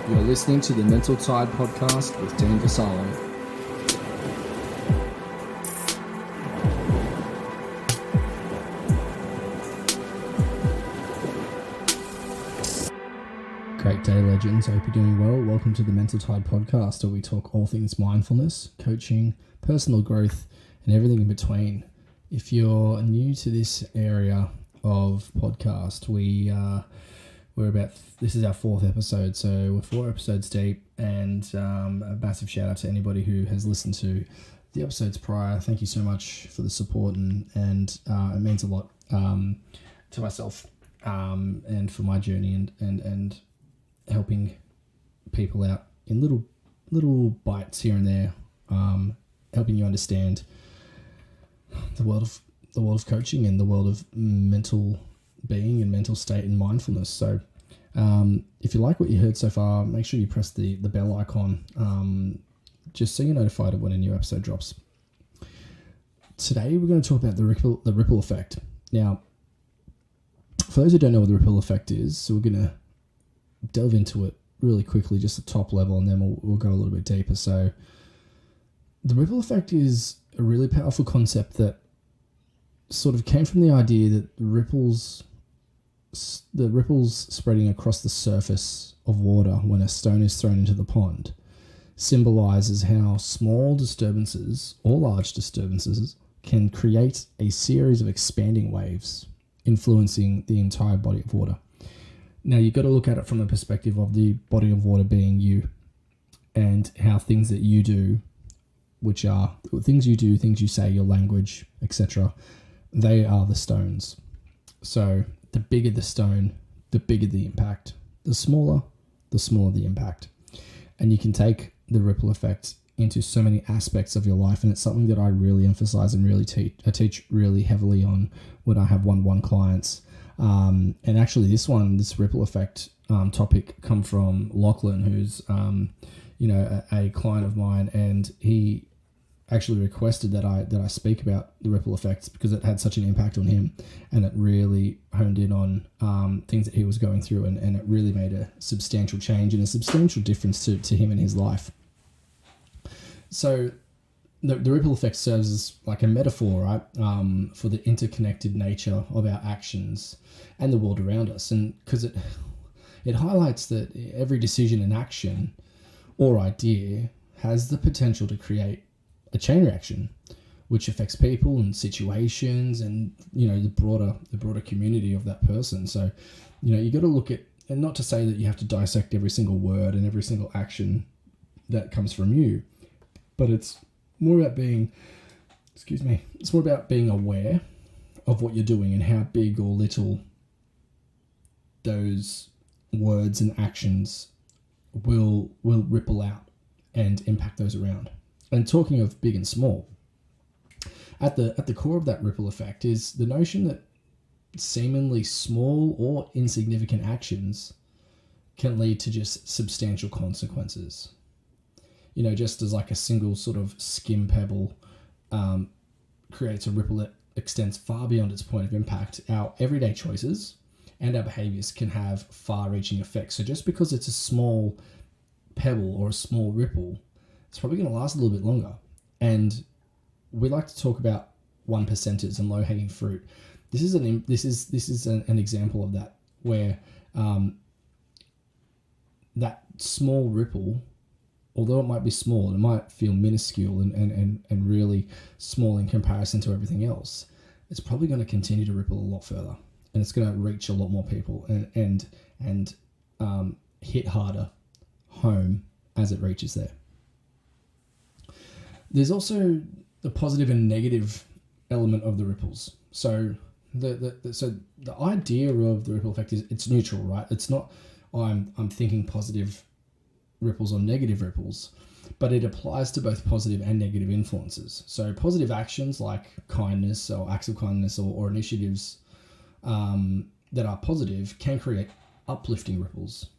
You're listening to the Mental Tide podcast with Dean Vassallo. Great day, legends. Hope you're doing well. Welcome to the Mental Tide podcast, where we talk all things mindfulness, coaching, personal growth, and everything in between. If you're new to this area of podcast, this is our fourth episode, so we're 4 episodes deep, and a massive shout out to anybody who has listened to the episodes prior. Thank you so much for the support, and it means a lot to myself and for my journey and helping people out in little bites here and there, helping you understand the world of coaching and the world of mental being and mental state and mindfulness. So if you like what you heard so far, make sure you press the bell icon just so you're notified of when a new episode drops. Today we're going to talk about the ripple effect. Now, for those who don't know what the ripple effect is, so we're going to delve into it really quickly, just the top level, and then we'll go a little bit deeper. So the ripple effect is a really powerful concept that sort of came from the idea that the ripples spreading across the surface of water when a stone is thrown into the pond symbolizes how small disturbances or large disturbances can create a series of expanding waves influencing the entire body of water. Now, you've got to look at it from a perspective of the body of water being you, and how things that you do, which are things you do, things you say, your language, etc., they are the stones. So the bigger the stone, the bigger the impact. The smaller the impact. And you can take the ripple effect into so many aspects of your life, and it's something that I really emphasize and really teach. I teach really heavily on when I have one-on-one clients. And actually this ripple effect topic come from Lachlan, who's a client of mine, and he actually requested that I speak about the ripple effects because it had such an impact on him, and it really honed in on things that he was going through, and it really made a substantial change and a substantial difference to him in his life. So the ripple effect serves as like a metaphor, right, for the interconnected nature of our actions and the world around us, and because it highlights that every decision and action or idea has the potential to create a chain reaction, which affects people and situations and the broader community of that person. So you got to look at, and not to say that you have to dissect every single word and every single action that comes from you, but it's more about being aware of what you're doing and how big or little those words and actions will ripple out and impact those around. And talking of big and small, at the core of that ripple effect is the notion that seemingly small or insignificant actions can lead to just substantial consequences. Just as like a single sort of skim pebble creates a ripple that extends far beyond its point of impact, our everyday choices and our behaviors can have far-reaching effects. So just because it's a small pebble or a small ripple, it's probably going to last a little bit longer. And we like to talk about 1%ers and low-hanging fruit. This is an example of that, where that small ripple, although it might be small, it might feel minuscule and really small in comparison to everything else, it's probably going to continue to ripple a lot further, and it's going to reach a lot more people and hit harder home as it reaches there. There's also the positive and negative element of the ripples. So the idea of the ripple effect is it's neutral, right? It's not I'm thinking positive ripples or negative ripples, but it applies to both positive and negative influences. So positive actions like kindness or acts of kindness or initiatives that are positive can create uplifting ripples,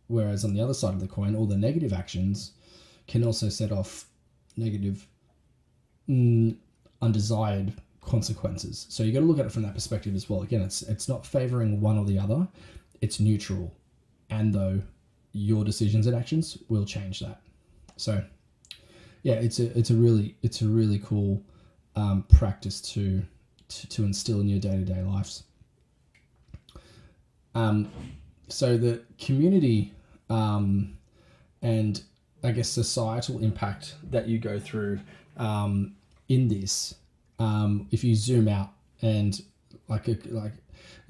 whereas on the other side of the coin, all the negative actions can also set off negative undesired consequences. So you got to look at it from that perspective as well. Again, it's not favoring one or the other, it's neutral. And though your decisions and actions will change that. So yeah, it's a really cool practice to instill in your day-to-day lives. So the community and I guess societal impact that you go through in this, if you zoom out and like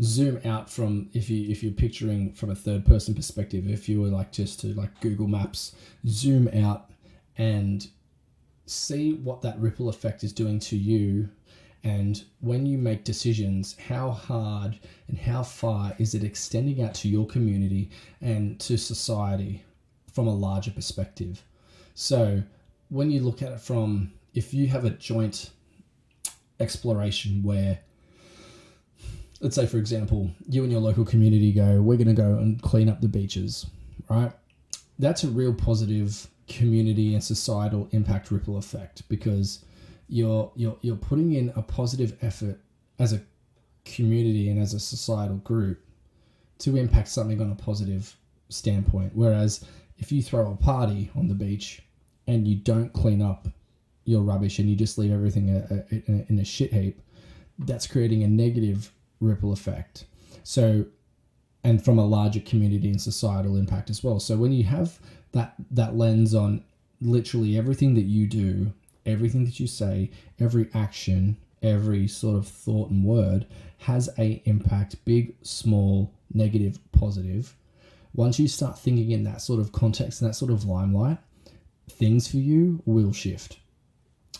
zoom out from, if you're picturing from a third person perspective, if you were like just to like Google Maps, zoom out and see what that ripple effect is doing to you. And when you make decisions, how hard and how far is it extending out to your community and to society from a larger perspective? So when you look at it from, if you have a joint exploration where, let's say, for example, you and your local community go, we're going to go and clean up the beaches, right? That's a real positive community and societal impact ripple effect, because you're putting in a positive effort as a community and as a societal group to impact something on a positive standpoint. Whereas if you throw a party on the beach and you don't clean up your rubbish and you just leave everything in a shit heap, that's creating a negative ripple effect. So, and from a larger community and societal impact as well. So when you have that lens on literally everything that you do, everything that you say, every action, every sort of thought and word has a impact, big, small, negative, positive. Once you start thinking in that sort of context and that sort of limelight, things for you will shift.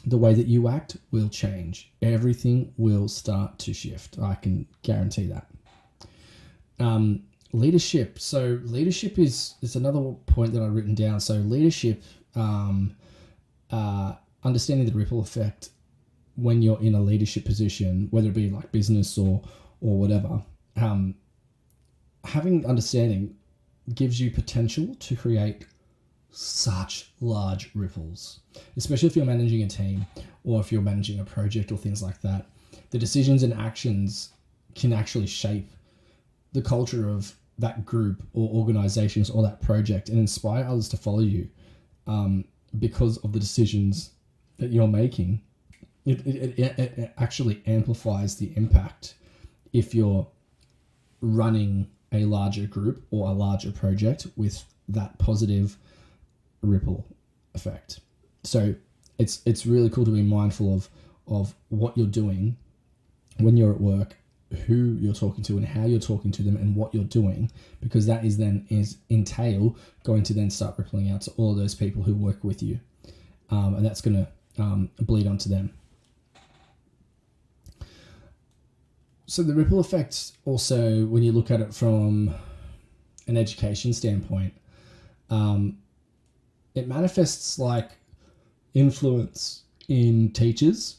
The way that you act will change. Everything will start to shift. I can guarantee that. Leadership. So leadership is another point that I've written down. So leadership, understanding the ripple effect when you're in a leadership position, whether it be like business or whatever, having understanding gives you potential to create such large ripples, especially if you're managing a team or if you're managing a project or things like that. The decisions and actions can actually shape the culture of that group or organizations or that project and inspire others to follow you because of the decisions that you're making. It actually amplifies the impact if you're running a larger group or a larger project with that positive ripple effect. So it's really cool to be mindful of what you're doing when you're at work, who you're talking to and how you're talking to them and what you're doing, because that is going to then start rippling out to all of those people who work with you, and that's going to bleed onto them. So the ripple effect also, when you look at it from an education standpoint, it manifests like influence in teachers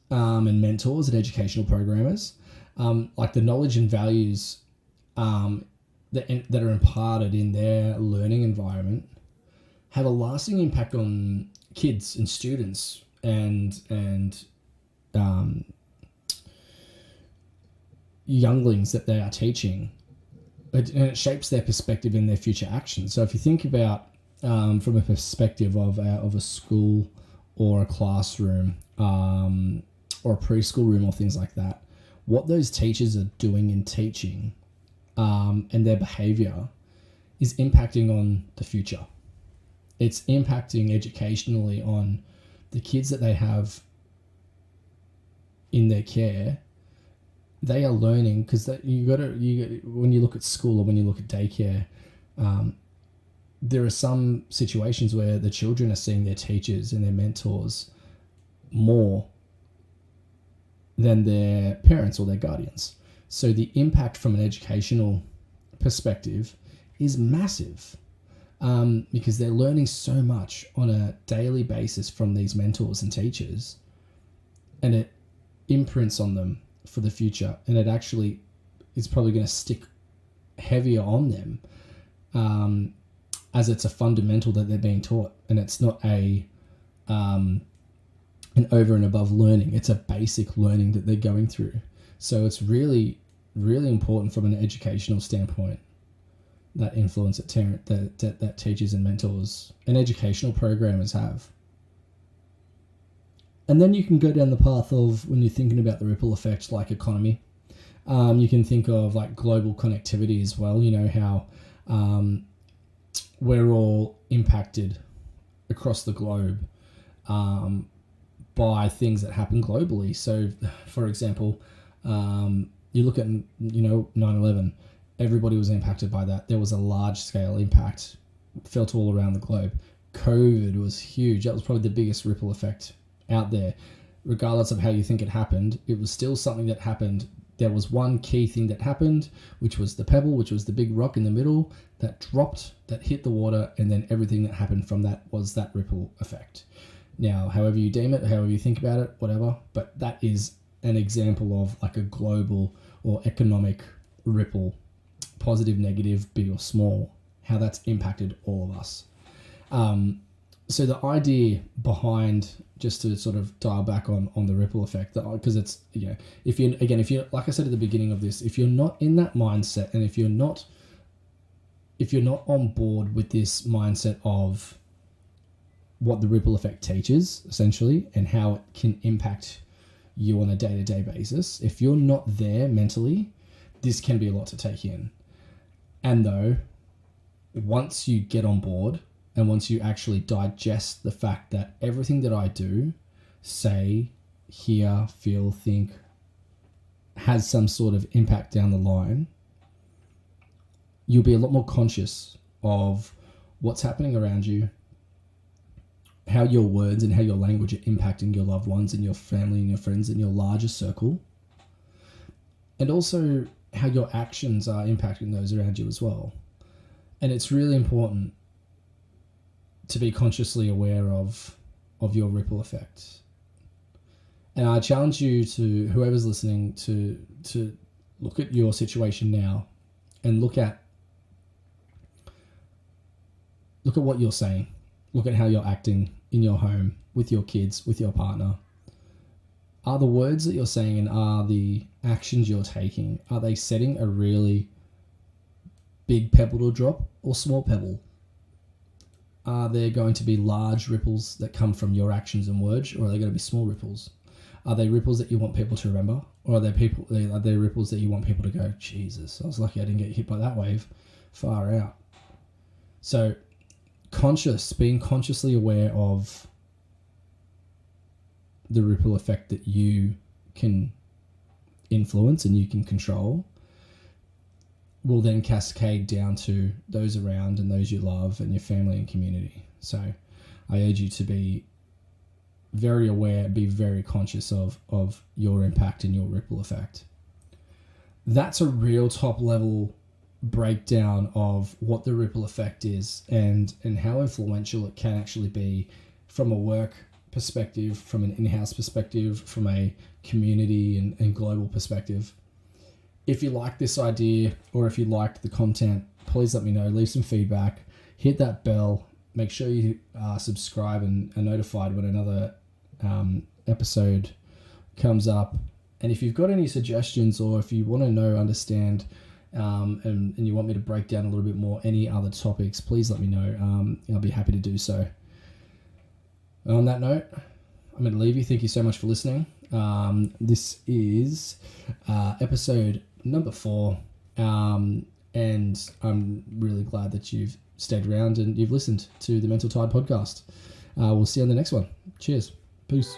and mentors and educational programmers, like the knowledge and values that are imparted in their learning environment have a lasting impact on kids and students and younglings that they are teaching, and it shapes their perspective in their future actions. So if you think about from a perspective of a school or a classroom or a preschool room or things like that, what those teachers are doing in teaching and their behavior is impacting on the future. It's impacting educationally on the kids that they have in their care. They are learning, because when you look at school or when you look at daycare, there are some situations where the children are seeing their teachers and their mentors more than their parents or their guardians. So the impact from an educational perspective is massive, because they're learning so much on a daily basis from these mentors and teachers, and it imprints on them for the future, and it actually is probably going to stick heavier on them, as it's a fundamental that they're being taught, and it's not an over and above learning. It's a basic learning that they're going through. So it's really, really important from an educational standpoint that influence that teachers and mentors and educational programmers have. And then you can go down the path of, when you're thinking about the ripple effect, like economy. You can think of like global connectivity as well. You know how we're all impacted across the globe by things that happen globally. So, for example, you look at 9/11. Everybody was impacted by that. There was a large scale impact felt all around the globe. COVID was huge. That was probably the biggest ripple effect out there. Regardless of how you think it happened, it was still something that happened. There was one key thing that happened, which was the pebble, which was the big rock in the middle that dropped, that hit the water, and then everything that happened from that was that ripple effect. Now, however you deem it, however you think about it, whatever, but that is an example of like a global or economic ripple, positive, negative, big or small, how that's impacted all of us. So the idea behind, just to sort of dial back on the ripple effect, because it's, if you're, like I said at the beginning of this, if you're not in that mindset, and if you're not on board with this mindset of what the ripple effect teaches, essentially, and how it can impact you on a day-to-day basis, if you're not there mentally, this can be a lot to take in. And though, once you get on board, and once you actually digest the fact that everything that I do, say, hear, feel, think, has some sort of impact down the line, you'll be a lot more conscious of what's happening around you, how your words and how your language are impacting your loved ones and your family and your friends and your larger circle, and also how your actions are impacting those around you as well. And it's really important to be consciously aware of your ripple effect. And I challenge you, to whoever's listening, to look at your situation now and look at what you're saying. Look at how you're acting in your home, with your kids, with your partner. Are the words that you're saying and are the actions you're taking, are they setting a really big pebble to drop or small pebble? Are there going to be large ripples that come from your actions and words, or are they going to be small ripples? Are they ripples that you want people to remember, or are they ripples that you want people to go, Jesus, I was lucky I didn't get hit by that wave, far out? So being consciously aware of the ripple effect that you can influence and you can control will then cascade down to those around and those you love and your family and community. So I urge you to be very aware, be very conscious of your impact and your ripple effect. That's a real top level breakdown of what the ripple effect is and how influential it can actually be from a work perspective, from an in-house perspective, from a community and global perspective. If you like this idea, or if you liked the content, please let me know. Leave some feedback. Hit that bell. Make sure you subscribe and are notified when another episode comes up. And if you've got any suggestions, or if you want to understand, and you want me to break down a little bit more any other topics, please let me know. I'll be happy to do so. And on that note, I'm going to leave you. Thank you so much for listening. This is episode number 4, and I'm really glad that you've stayed around and you've listened to the Mental Tide podcast. We'll see you on the next one. Cheers. Peace.